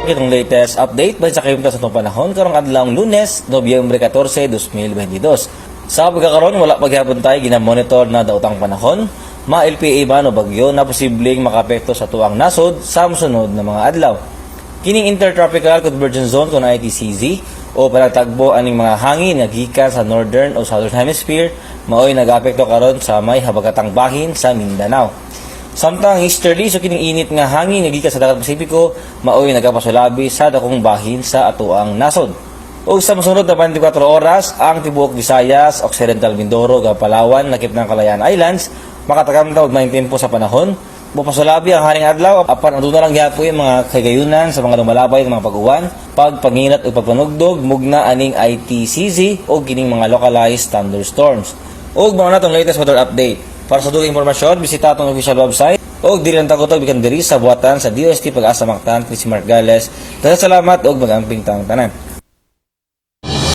Itong latest update ba sa kayo sa itong panahon karong adlawng Lunes, Nobyembre 14, 2022. Sa pagkakaroon, wala paghapon tayo ginamonitor na daotang panahon, ma-LPA ba no bagyo na posibleng makapekto sa tuwang nasod sa musunod na mga adlaw. Kining Intertropical Convergence Zone kung ITCZ o panagtagbo aning mga hangin nga gikan sa Northern o Southern Hemisphere maoy nag-apekto karon sa may habagatang bahin sa Mindanao. Samtang easterly, so kining init nga hangin nga gikan sa dagat Pasipiko maoy nagapasulabi sa dakong bahin sa atuang nasod. O sa mosunod na 24 oras, ang tibuok Visayas, Occidental Mindoro, Palawan, lakip ng Kalayaan Islands makatakamta og 19 po sa panahon. Mupasulabi ang haring adlaw apan aduna lang gyapon yung mga kagayunan sa mga lumalabay ng mga pag-uwan, pagpanginat o pagpanugdog mugna aning ITCZ o kining mga localized thunderstorms. Og mao natong latest weather update. Para sa dugang impormasyon, bisita atong official website o dili lang tagotog bikan diri sa buhatan sa DOST Pag-asa Mactan, si Mark Gales. Salamat og magamping tang tanan.